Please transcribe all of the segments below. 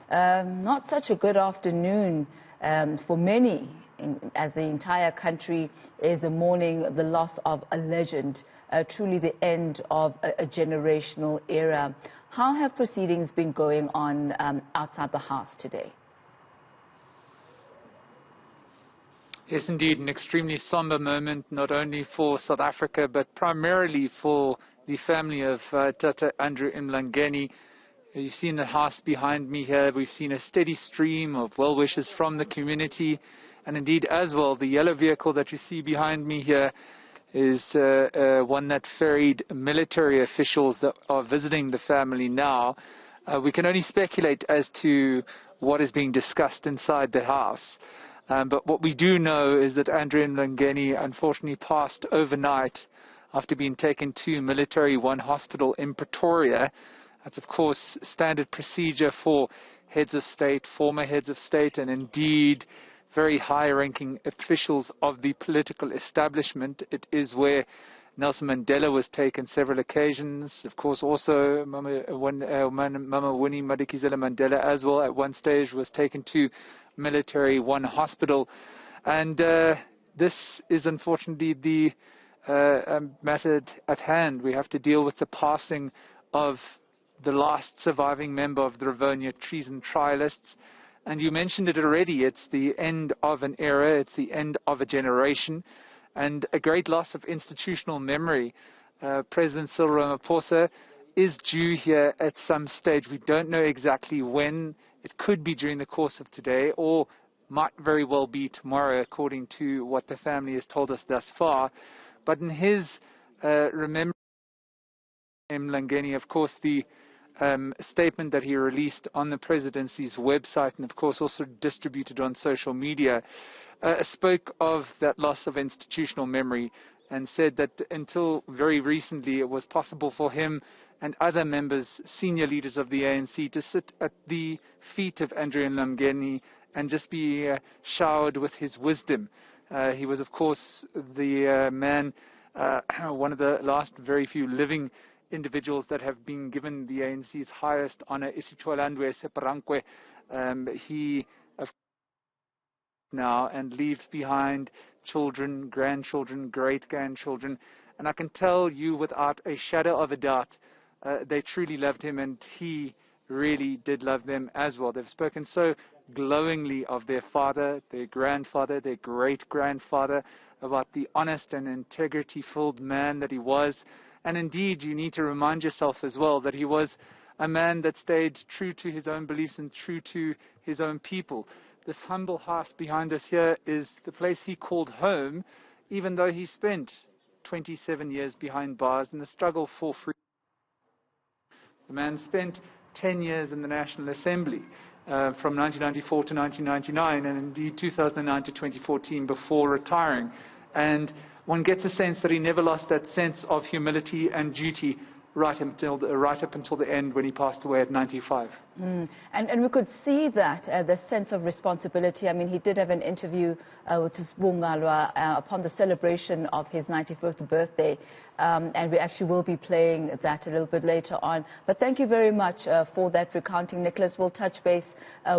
Not such a good afternoon for many, as the entire country is mourning the loss of a legend, truly the end of a generational era. How have proceedings been going on outside the House today? Yes, indeed, an extremely somber moment, not only for South Africa, but primarily for the family of Tata Andrew Mlangeni. You see in the house behind me here, we've seen a steady stream of well wishes from the community, and indeed as well, the yellow vehicle that you see behind me here is one that ferried military officials that are visiting the family now. We can only speculate as to what is being discussed inside the house. But what we do know is that Andrew Mlangeni unfortunately passed overnight after being taken to Military One Hospital in Pretoria. That's, of course, standard procedure for heads of state, former heads of state, and indeed very high-ranking officials of the political establishment. It is where Nelson Mandela was taken several occasions. Of course, also Mama Winnie Madikizela Mandela as well at one stage was taken to Military One Hospital. And this is unfortunately the matter at hand. We have to deal with the passing of the last surviving member of the Rivonia treason trialists. And you mentioned it already, it's the end of an era, it's the end of a generation, and a great loss of institutional memory. President Cyril Ramaphosa is due here at some stage. We don't know exactly when. It could be during the course of today, or might very well be tomorrow, according to what the family has told us thus far. But in his remembrance, Mlangeni, of course, the statement that he released on the presidency's website and, of course, also distributed on social media, spoke of that loss of institutional memory and said that until very recently it was possible for him and other members, senior leaders of the ANC, to sit at the feet of Andrew Mlangeni and just be showered with his wisdom. He was, of course, the man, one of the last very few living individuals that have been given the ANC's highest honor, Isitshwalandwe Separankwe. He now and leaves behind children, grandchildren, great-grandchildren. And I can tell you without a shadow of a doubt, they truly loved him, and he really did love them as well. They've spoken so glowingly of their father, their grandfather, their great-grandfather, about the honest and integrity-filled man that he was. And indeed, you need to remind yourself as well that he was a man that stayed true to his own beliefs and true to his own people. This humble house behind us here is the place he called home, even though he spent 27 years behind bars in the struggle for freedom. The man spent 10 years in the National Assembly, from 1994 to 1999, and indeed 2009 to 2014 before retiring. And one gets a sense that he never lost that sense of humility and duty right up until the end, when he passed away at 95. And we could see that, the sense of responsibility. I mean, he did have an interview with Sibungalwa upon the celebration of his 95th birthday, and we actually will be playing that a little bit later on. But thank you very much for that recounting, Nicholas. We'll touch base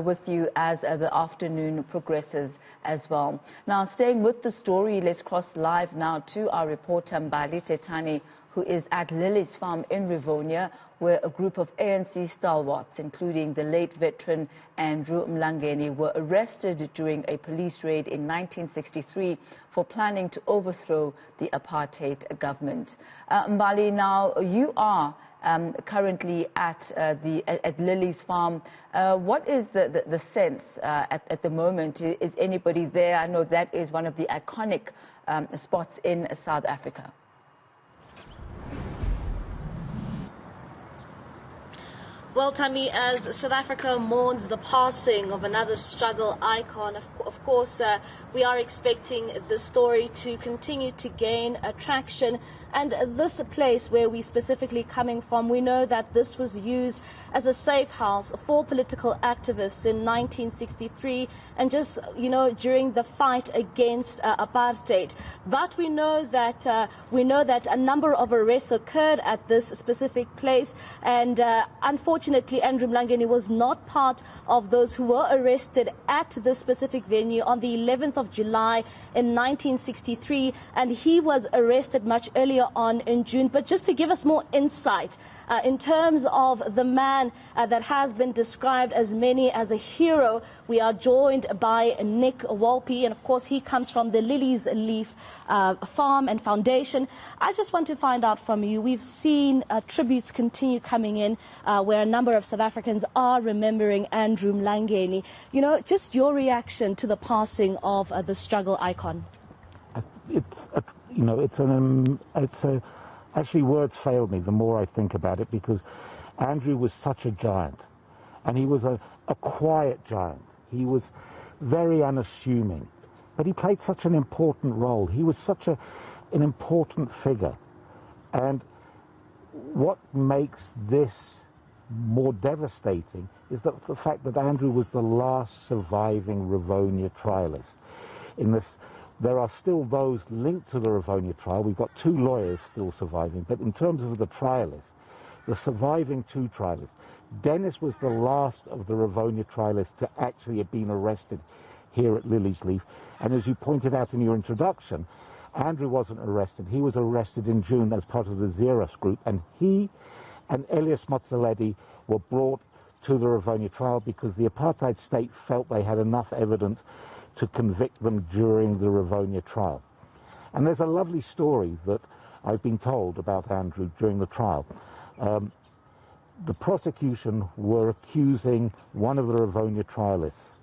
with you as the afternoon progresses as well. Now, staying with the story, let's cross live now to our reporter Mbali Thethani, who is at Lilliesfarm in Rivonia, where a group of ANC stalwarts, including the late veteran Andrew Mlangeni, were arrested during a police raid in 1963 for planning to overthrow the apartheid government. Mbali, now you are currently at Lilliesfarm. What is the sense at the moment? Is anybody there? I know that is one of the iconic spots in South Africa. Well, Tammy, as South Africa mourns the passing of another struggle icon, of course, we are expecting the story to continue to gain attraction. And this place where we specifically coming from, we know that this was used as a safe house for political activists in 1963 and just, during the fight against apartheid. But we know that a number of arrests occurred at this specific place, and unfortunately Andrew Mlangeni was not part of those who were arrested at this specific venue on the 11th of July in 1963, and he was arrested much earlier on in June. But just to give us more insight in terms of the man that has been described as many as a hero, we are joined by Nick Walpe, and of course he comes from the Liliesleaf Farm and Foundation. I just want to find out from you, we've seen tributes continue coming in where a number of South Africans are remembering Andrew Mlangeni. Just your reaction to the passing of the struggle icon. Actually, words fail me the more I think about it, because Andrew was such a giant, and he was a quiet giant. He was very unassuming, but he played such an important role. He was such an important figure. And what makes this more devastating is the fact that Andrew was the last surviving Rivonia trialist. There are still those linked to the Rivonia trial. We've got 2 lawyers still surviving, but in terms of the trialists, the surviving 2 trialists, Dennis was the last of the Rivonia trialists to actually have been arrested here at Liliesleaf. And as you pointed out in your introduction, Andrew wasn't arrested. He was arrested in June as part of the Xeros group, and he and Elias Motsoaledi were brought to the Rivonia trial because the apartheid state felt they had enough evidence to convict them during the Rivonia trial. And there's a lovely story that I've been told about Andrew during the trial. The prosecution were accusing one of the Rivonia trialists.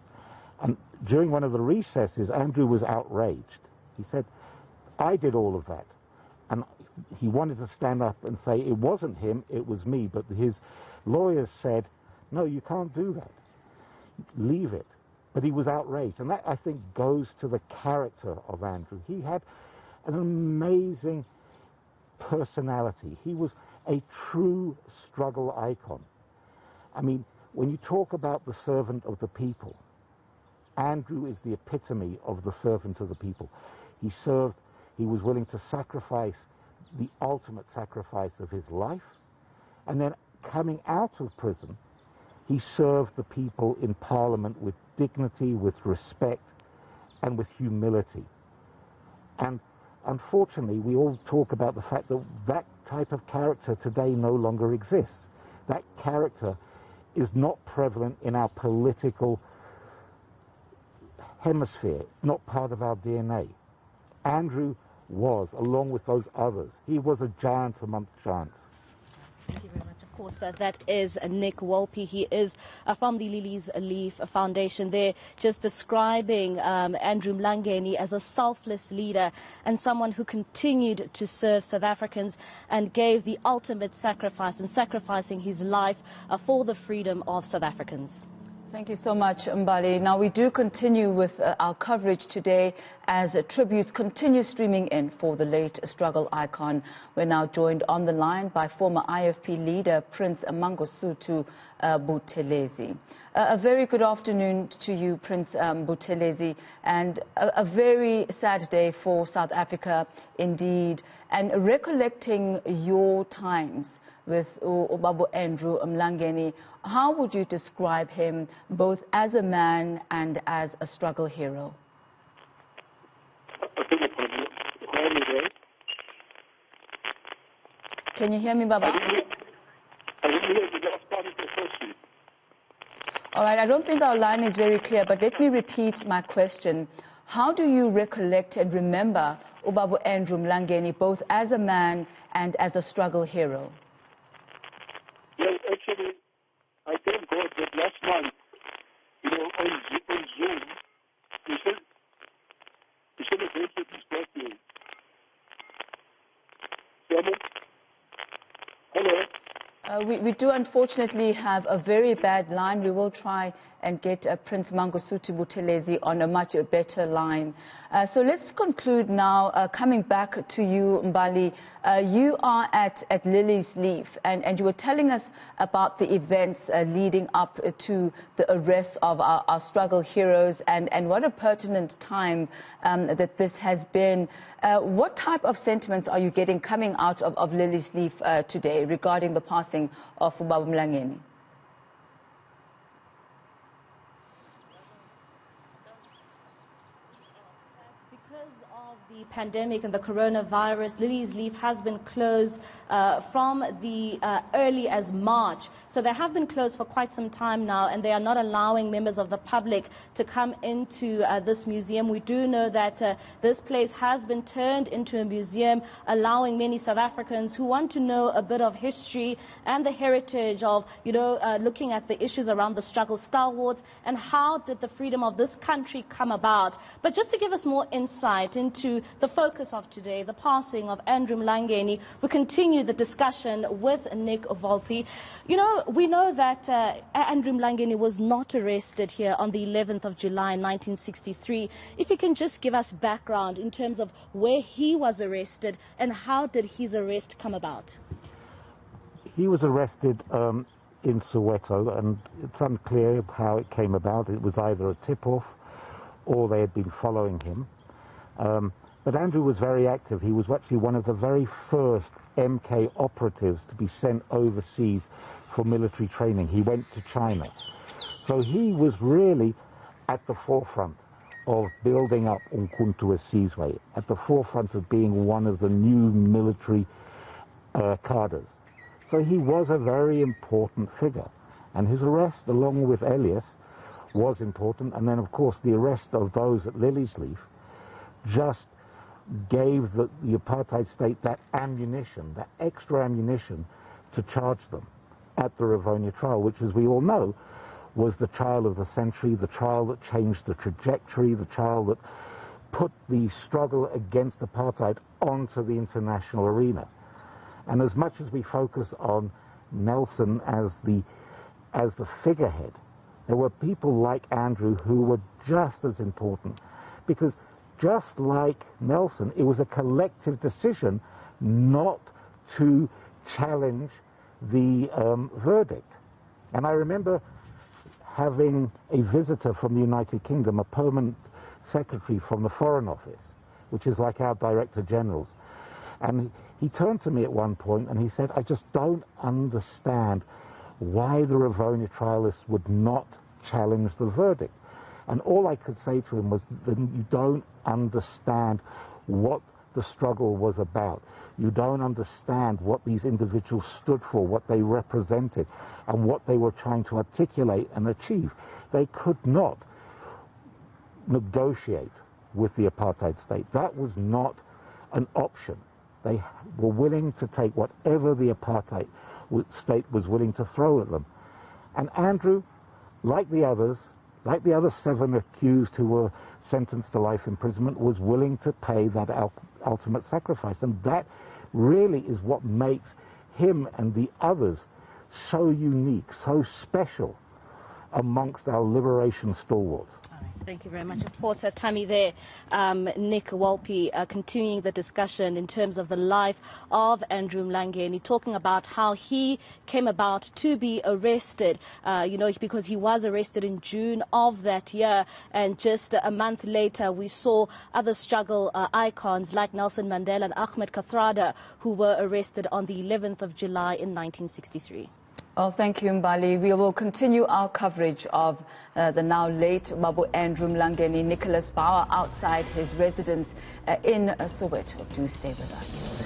And during one of the recesses, Andrew was outraged. He said, "I did all of that." And he wanted to stand up and say, "It wasn't him, it was me." But his lawyers said, "No, you can't do that. Leave it." But he was outraged. And that, I think, goes to the character of Andrew. He had an amazing personality. He was a true struggle icon. I mean, when you talk about the servant of the people, Andrew is the epitome of the servant of the people. He was willing to sacrifice the ultimate sacrifice of his life, and then coming out of prison, he served the people in Parliament with dignity, with respect, and with humility. And unfortunately, we all talk about the fact that that type of character today no longer exists. That character is not prevalent in our political hemisphere. It's not part of our DNA. Andrew was, along with those others, he was a giant amongst giants. Thank you very much. Of course, that is Nick Walpe. He is from the Liliesleaf Foundation there, just describing Andrew Mlangeni as a selfless leader and someone who continued to serve South Africans and gave the ultimate sacrifice in sacrificing his life for the freedom of South Africans. Thank you so much, Mbali. Now, we do continue with our coverage today as tributes continue streaming in for the late struggle icon. We're now joined on the line by former IFP leader Prince Mangosuthu Buthelezi. A very good afternoon to you, Prince Buthelezi, and a very sad day for South Africa indeed. And recollecting your times with Ubaba Andrew Mlangeni, how would you describe him both as a man and as a struggle hero? Can you hear me, Baba? All right, I don't think our line is very clear, but let me repeat my question. How do you recollect and remember Ubaba Andrew Mlangeni both as a man and as a struggle hero? Well, actually, I thank God that last month, on Zoom, we celebrated his birthday. Hello? We do unfortunately have a very bad line. We will try and get Prince Mangosuthu Buthelezi on a much better line. So let's conclude now, coming back to you, Mbali. You are at Liliesleaf, and you were telling us about the events leading up to the arrest of our struggle heroes, and what a pertinent time that this has been. What type of sentiments are you getting coming out of Liliesleaf today regarding the passing of Andrew Mlangeni? Because of the pandemic and the coronavirus, Liliesleaf has been closed from the early as March. So they have been closed for quite some time now, and they are not allowing members of the public to come into this museum. We do know that this place has been turned into a museum, allowing many South Africans who want to know a bit of history and the heritage of, looking at the issues around the struggle stalwarts and how did the freedom of this country come about. But just to give us more insight into the focus of today, the passing of Andrew Mlangeni, we continue the discussion with Nick Volpe. We know that Andrew Mlangeni was not arrested here on the 11th of July 1963. If you can just give us background in terms of where he was arrested and how did his arrest come about? He was arrested in Soweto, and it's unclear how it came about. It was either a tip-off or they had been following him. But Andrew was very active. He was actually one of the very first MK operatives to be sent overseas for military training. He went to China. So he was really at the forefront of building up Umkhonto weSizwe, at the forefront of being one of the new military cadres. So he was a very important figure. And his arrest, along with Elias, was important. And then, of course, the arrest of those at Liliesleaf just gave the apartheid state that ammunition, that extra ammunition to charge them at the Rivonia trial, which, as we all know, was the trial of the century, the trial that changed the trajectory, the trial that put the struggle against apartheid onto the international arena. And as much as we focus on Nelson as the figurehead, there were people like Andrew who were just as important, because just like Nelson, it was a collective decision not to challenge the verdict. And I remember having a visitor from the United Kingdom, a permanent secretary from the Foreign Office, which is like our Director Generals. And he turned to me at one point and he said, I just don't understand why the Rivonia trialists would not challenge the verdict. And all I could say to him was that you don't understand what the struggle was about. You don't understand what these individuals stood for, what they represented, and what they were trying to articulate and achieve. They could not negotiate with the apartheid state. That was not an option. They were willing to take whatever the apartheid state was willing to throw at them. And Andrew, like the other 7 accused who were sentenced to life imprisonment, was willing to pay that ultimate sacrifice. And that really is what makes him and the others so unique, so special amongst our liberation stalwarts. Thank you very much. Of course, Tammy there, Nick Volpe, continuing the discussion in terms of the life of Andrew Mlangeni, talking about how he came about to be arrested, because he was arrested in June of that year, and just a month later we saw other struggle icons like Nelson Mandela and Ahmed Kathrada, who were arrested on the 11th of July in 1963. Well, thank you, Mbali. We will continue our coverage of the now late Babu Andrew Mlangeni Nickolaus Bauer outside his residence in Soweto. Do stay with us.